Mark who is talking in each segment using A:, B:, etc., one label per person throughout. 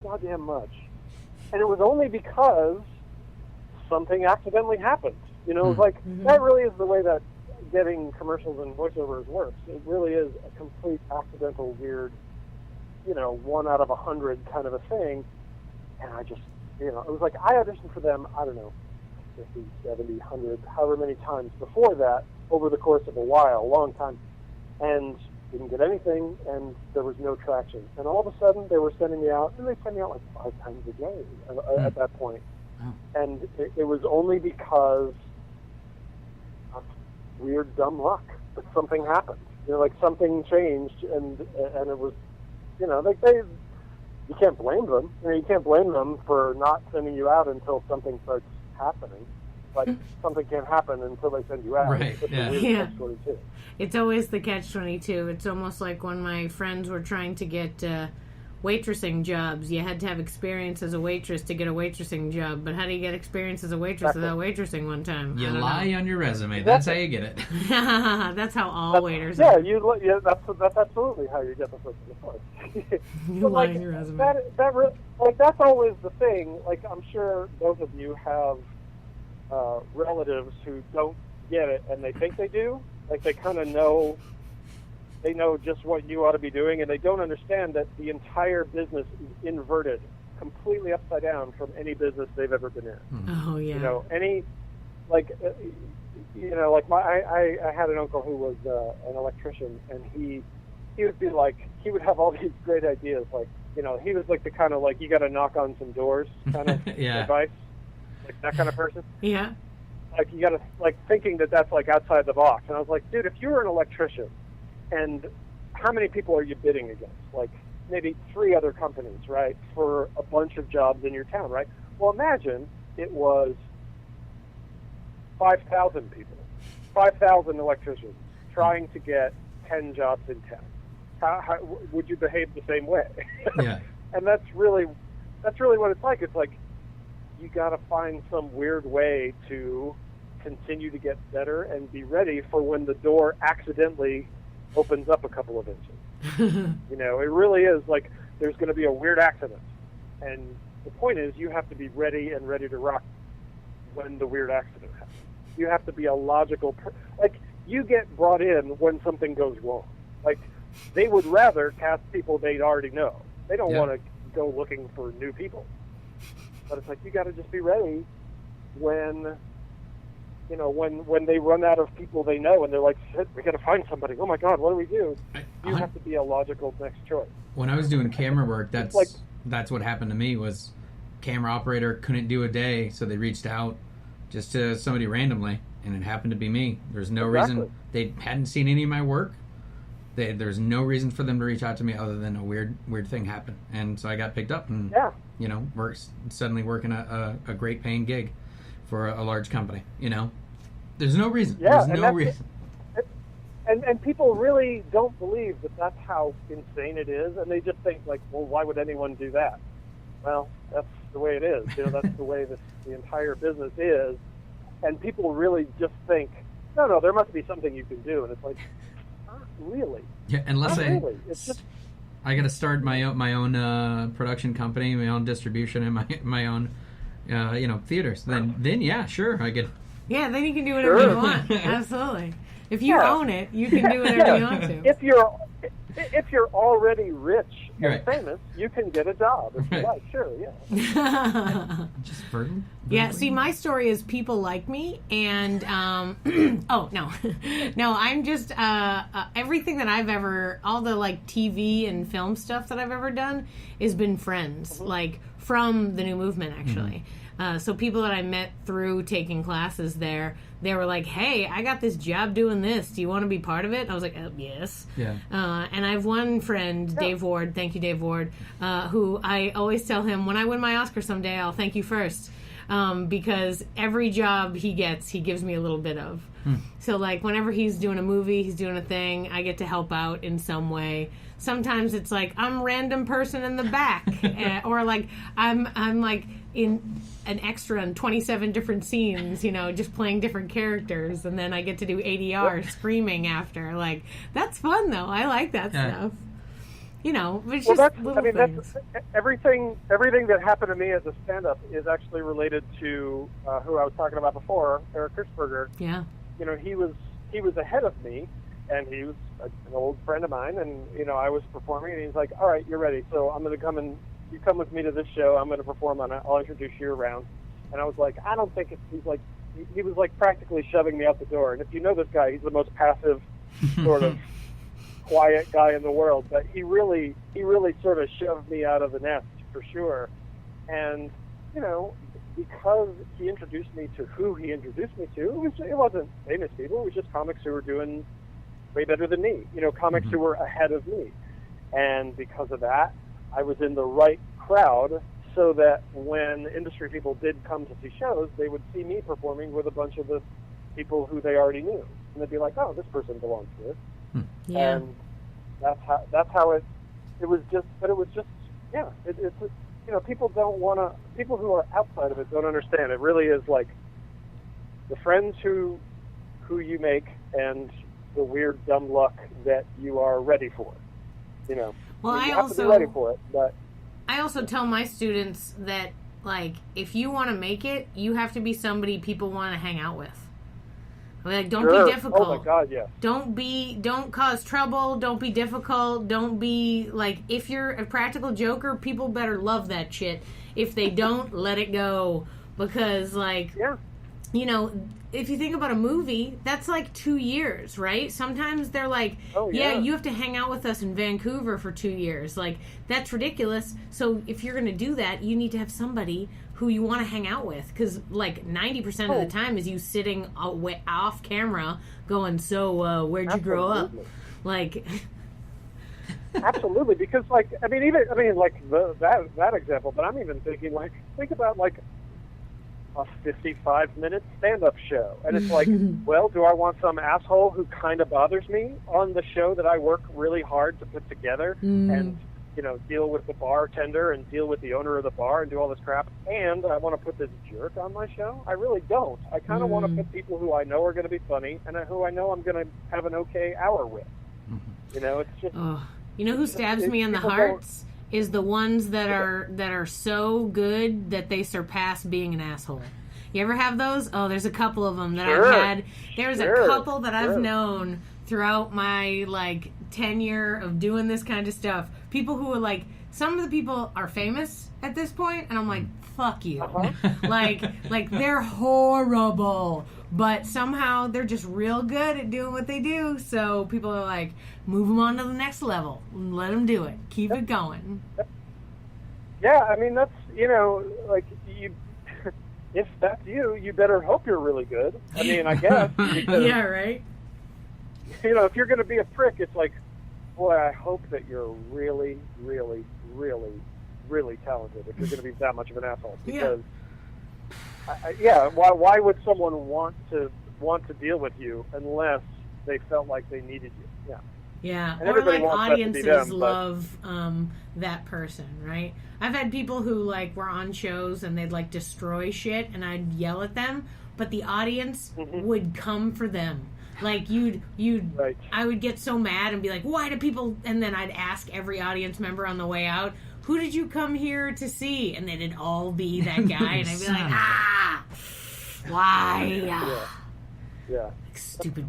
A: goddamn much. And it was only because something accidentally happened. You know, it was like, that really is the way that getting commercials and voiceovers works. It really is a complete accidental, weird, you know, 1 out of 100 kind of a thing. And I just, you know, it was like I auditioned for them, I don't know, 50, 70, 100, however many times before that, over the course of a while, a long time, and didn't get anything, and there was no traction. And all of a sudden, they were sending me out, and they sent me out like 5 times a day at that point. Oh. And it was only because of weird, dumb luck that something happened. You know, like something changed, and it was, you know, you can't blame them. You know, you can't blame them for not sending you out until something starts happening. Like, something can't happen until they send you out.
B: Right,
A: yeah.
C: It's always the catch-22. It's almost like when my friends were trying to get waitressing jobs. You had to have experience as a waitress to get a waitressing job. But how do you get experience as a waitress without waitressing one time?
B: You lie on your resume. That's how you get it.
C: That's how all waiters are.
A: Yeah, that's absolutely how you get the first place.
C: You lie on your resume.
A: That's always the thing. Like, I'm sure both of you have relatives who don't get it, and they think they do. Like, they kind of know, they know just what you ought to be doing, and they don't understand that the entire business is inverted, completely upside down from any business they've ever been in.
C: Oh, yeah.
A: You know, I had an uncle who was an electrician, and he would be like, he would have all these great ideas. Like, you know, he was like the kind of like, you got to knock on some doors kind of advice. Like that kind of person.
C: Yeah.
A: Like, you got to, like, thinking that that's, like, outside the box. And I was like, dude, if you were an electrician, and how many people are you bidding against? Like, maybe 3 other companies, right, for a bunch of jobs in your town, right? Well, imagine it was 5,000 people, 5,000 electricians trying to get 10 jobs in town. How would you behave the same way?
B: Yeah.
A: And that's really what it's like. It's like, you got to find some weird way to continue to get better and be ready for when the door accidentally opens up a couple of inches. You know, it really is like there's going to be a weird accident. And the point is, you have to be ready and ready to rock when the weird accident happens. You have to be a logical like, you get brought in when something goes wrong. Like, they would rather cast people they already know. They don't want to go looking for new people. But it's like, you got to just be ready when, you know, when they run out of people they know, and they're like, shit, we got to find somebody. Oh my God, what do we do? You have to be a logical next choice.
B: When I was doing camera work, that's what happened to me. Was camera operator couldn't do a day, so they reached out just to somebody randomly, and it happened to be me. There's no reason. They hadn't seen any of my work. There's no reason for them to reach out to me other than a weird thing happened. And so I got picked up and, you know, suddenly working a great paying gig for a large company, you know. There's no reason.
A: Yeah,
B: There's no reason.
A: And people really don't believe that that's how insane it is. And they just think, like, well, why would anyone do that? Well, that's the way it is. You know, that's the way the entire business is. And people really just think, no, there must be something you can do. And it's like, really?
B: Yeah, unless
A: really. It's just,
B: I got to start my own production company, my own distribution, and my own you know, theaters. Then yeah, sure, I get.
C: Yeah, then you can do whatever you want. Absolutely. If you own it, you can do whatever you want to.
A: If you're already rich and famous, you can get a job if you like. Sure, yeah.
B: Just burden.
C: Yeah. See, my story is people like me, and oh no, no, I'm just everything that I've ever, all the like TV and film stuff that I've ever done has been friends, like from the New Movement actually. So people that I met through taking classes there, they were like, hey, I got this job doing this. Do you want to be part of it? I was like, yes.
B: Yeah.
C: And I have one friend, Dave Ward, thank you, Dave Ward, who I always tell him, when I win my Oscar someday, I'll thank you first. Because every job he gets, he gives me a little bit of. So, like, whenever he's doing a movie, he's doing a thing, I get to help out in some way. Sometimes it's like, I'm a random person in the back. Or, like, I'm like, in an extra in 27 different scenes, you know, just playing different characters, and then I get to do ADR screaming after. Like, that's fun, though. I like that stuff. you know, it's just little things.
A: That's everything that happened to me as a stand-up is actually related to who I was talking about before, Eric Kirchberger.
C: Yeah.
A: You know, he was ahead of me, and he was an old friend of mine, and, you know, I was performing, and he's like, all right, you're ready, so I'm going to come and you come with me to this show, I'm going to perform on it, I'll introduce you around. And I was like, I don't think he was like practically shoving me out the door. And if you know this guy, he's the most passive, sort of quiet guy in the world, but he really sort of shoved me out of the nest for sure. And, you know, because he introduced me to who he introduced me to, it wasn't famous people, it was just comics who were doing way better than me, you know, comics who were ahead of me. And because of that, I was in the right crowd, so that when industry people did come to see shows, they would see me performing with a bunch of the people who they already knew, and they'd be like, "Oh, this person belongs here."
C: Yeah.
A: And that's how it was just. But it was just, yeah. It's you know, people who are outside of it don't understand. It really is like the friends who you make and the weird dumb luck that you are ready for. You know.
C: Well,
A: you have to be ready for it, but.
C: I also tell my students that, like, if you want to make it, you have to be somebody people want to hang out with. I mean, like, don't be difficult.
A: Oh my God, yeah.
C: Don't cause trouble. Don't be difficult. Don't be, like, if you're a practical joker, people better love that shit. If they don't, let it go. Because, like, you know, if you think about a movie, that's like 2 years, right? Sometimes they're like, yeah, you have to hang out with us in Vancouver for 2 years. Like, that's ridiculous. So if you're going to do that, you need to have somebody who you want to hang out with. Because, like, 90% of the time is you sitting off camera going, so, where'd you grow up? Like...
A: Absolutely, because, like, that example, but I'm even thinking, like, think about, like, a 55-minute stand-up show. And it's like, well, do I want some asshole who kind of bothers me on the show that I work really hard to put together and, you know, deal with the bartender and deal with the owner of the bar and do all this crap, and I want to put this jerk on my show? I really don't. I kind of want to put people who I know are going to be funny and who I know I'm going to have an okay hour with. You know, it's just...
C: You know who stabs me in the hearts? Is the ones that are so good that they surpass being an asshole. You ever have those? Oh, there's a couple of them that I've had. There's a couple that I've known throughout my, like, tenure of doing this kind of stuff. People who are, like, some of the people are famous at this point, and I'm like, fuck you. Like, they're horrible. But somehow they're just real good at doing what they do. So people are like, move them on to the next level. Let them do it. Keep it going.
A: Yeah, I mean, that's, you know, like, if that's you better hope you're really good. I mean, I guess. Because,
C: yeah, right?
A: You know, if you're going to be a prick, it's like, boy, I hope that you're really, really, really, really talented if you're going to be that much of an asshole. Because... Why would someone want to deal with you unless they felt like they needed you?
C: Yeah,
A: and
C: or like
A: audiences
C: love that person, right? I've had people who, like, were on shows and they'd, like, destroy shit, and I'd yell at them, but the audience would come for them. Like,
A: right.
C: I would get so mad and be like, why do people... And then I'd ask every audience member on the way out, who did you come here to see? And they'd all be that guy, and I'd be like, why?
A: Yeah.
C: Stupid,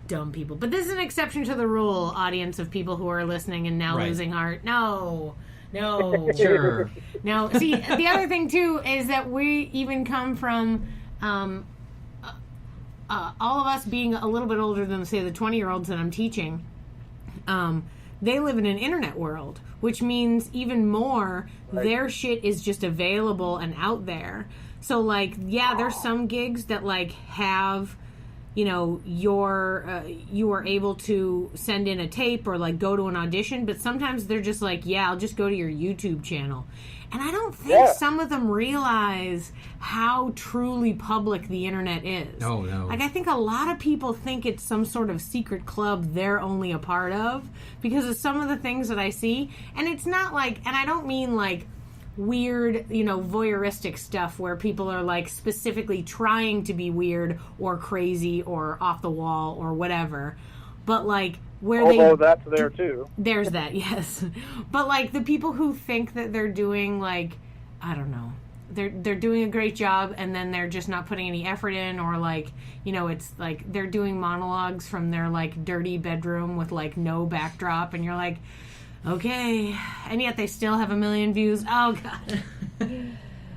C: dumb people. But this is an exception to the rule, audience of people who are listening and now losing heart. No.
B: Sure.
C: No. See, the other thing, too, is that we even come from... all of us being a little bit older than, say, the 20-year-olds that I'm teaching, they live in an internet world, which means even more their shit is just available and out there. So, like, there's some gigs that, like, have, you know, you are able to send in a tape or, like, go to an audition, but sometimes they're just like, I'll just go to your YouTube channel. And I don't think some of them realize how truly public the internet is.
B: Oh, no.
C: Like, I think a lot of people think it's some sort of secret club they're only a part of because of some of the things that I see. And it's not like, and I don't mean like weird, you know, voyeuristic stuff where people are like specifically trying to be weird or crazy or off the wall or whatever. But like
A: Although that's there too.
C: There's that, yes. But like the people who think that they're doing like, I don't know, they're doing a great job and then they're just not putting any effort in, or like, you know, it's like they're doing monologues from their like dirty bedroom with like no backdrop, and you're like, okay, and yet they still have 1 million views. Oh god.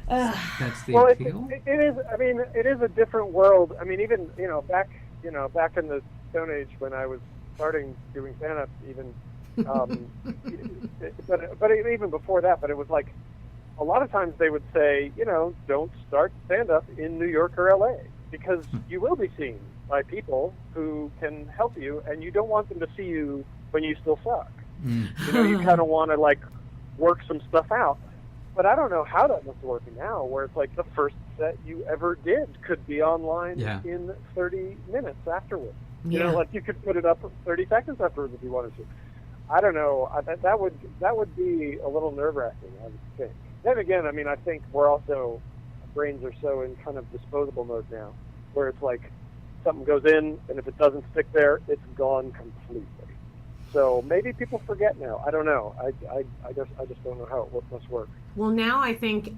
B: That's the appeal.
A: It is. I mean, it is a different world. I mean, even back in the Stone Age when I was starting doing stand-up, even, but even before that. But it was like a lot of times they would say, don't start stand-up in New York or LA because you will be seen by people who can help you, and you don't want them to see you when you still suck. You kind of want to like work some stuff out. But I don't know how that must work now, where it's like the first set you ever did could be online in 30 minutes afterwards. Like you could put it up 30 seconds afterwards if you wanted to. I don't know. That would be a little nerve-wracking, I would think. Then again, I mean, I think our brains are so in kind of disposable mode now, where it's like something goes in, and if it doesn't stick there, it's gone completely. So maybe people forget now. I don't know. I just don't know how it must work.
C: Well, now I think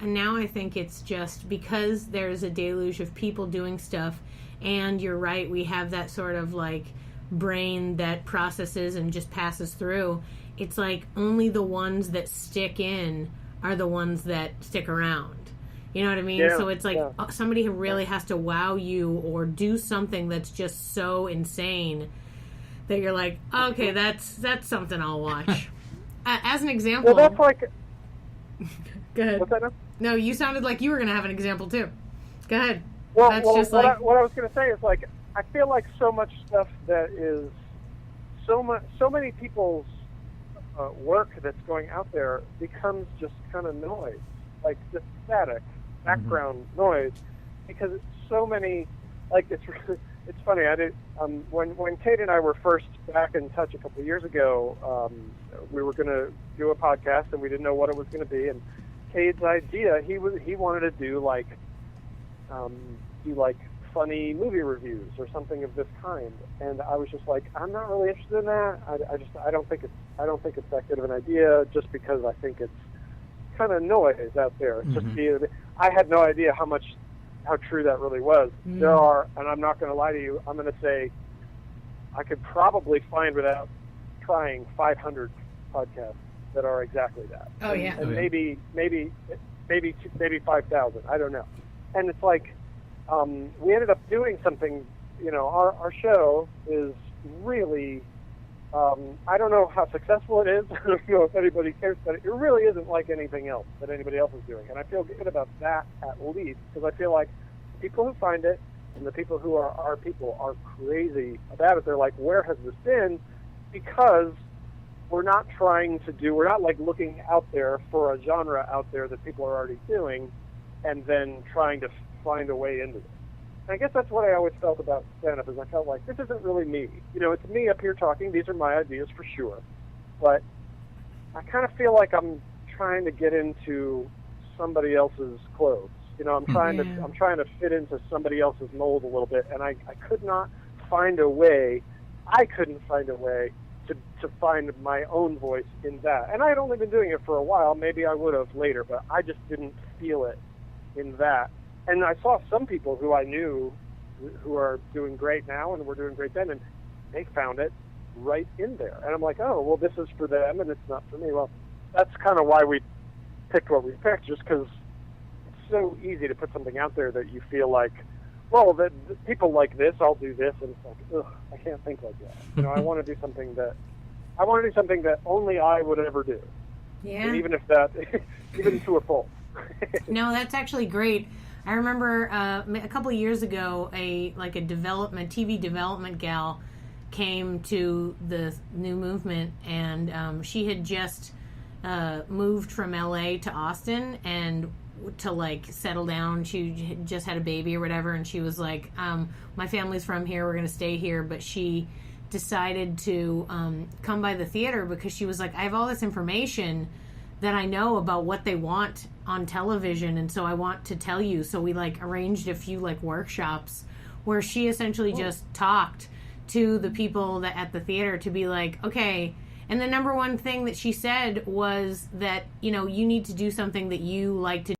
C: it's just because there's a deluge of people doing stuff, and you're right, we have that sort of like brain that processes and just passes through. It's like only the ones that stick in are the ones that stick around. You know what I mean?
A: Yeah,
C: so it's like somebody who really has to wow you or do something that's just so insane that you're like, okay, that's something I'll watch. As an example...
A: Well, that's like...
C: Go ahead.
A: What's that now?
C: No, you sounded like you were going to have an example, too. Go ahead.
A: Well, what I was going to say is, like, I feel like so much stuff that is... So many people's work that's going out there becomes just kind of noise. Like, just static, background noise. Because it's so many... Like, it's funny. When Kate and I were first back in touch a couple of years ago, we were going to do a podcast and we didn't know what it was going to be. And Kate's idea, he wanted to do like funny movie reviews or something of this kind. And I was just like, I'm not really interested in that. I don't think it's that good of an idea, just because I think it's kind of noise out there. Just I had no idea how true that really was. There are, and I'm not going to lie to you, I'm going to say I could probably find, without trying, 500 podcasts that are exactly that.
C: Oh, yeah.
A: And maybe 5,000. I don't know. And it's like, we ended up doing something, our show is really, I don't know how successful it is. I don't know if anybody cares, but it really isn't like anything else that anybody else is doing. And I feel good about that, at least, because I feel like the people who find it and the people who are our people are crazy about it. They're like, where has this been? Because we're not like looking out there for a genre out there that people are already doing and then trying to find a way into it. I guess that's what I always felt about stand-up, is I felt like, this isn't really me. It's me up here talking. These are my ideas for sure. But I kind of feel like I'm trying to get into somebody else's clothes. I'm trying to fit into somebody else's mold a little bit, and I could not find a way. I couldn't find a way to find my own voice in that. And I had only been doing it for a while. Maybe I would have later, but I just didn't feel it in that. And I saw some people who I knew who are doing great now and were doing great then, and they found it right in there. And I'm like, oh, well, this is for them and it's not for me. Well, that's kind of why we picked what we picked, just because it's so easy to put something out there that you feel like, well, the people like this, I'll do this. And it's like, ugh, I can't think like that. I want to do something that only I would ever do.
C: Yeah.
A: And even to a fault.
C: No, that's actually great. I remember a couple of years ago, a TV development gal came to the new movement, and she had just moved from LA to Austin and to settle down. She just had a baby or whatever, and she was like, my family's from here, we're going to stay here. But she decided to come by the theater because she was like, I have all this information that I know about what they want on television, and so I want to tell you. So we arranged a few workshops where she essentially just talked to the people that at the theater to be like, okay. And the number one thing that she said was that, you know, you need to do something that you like to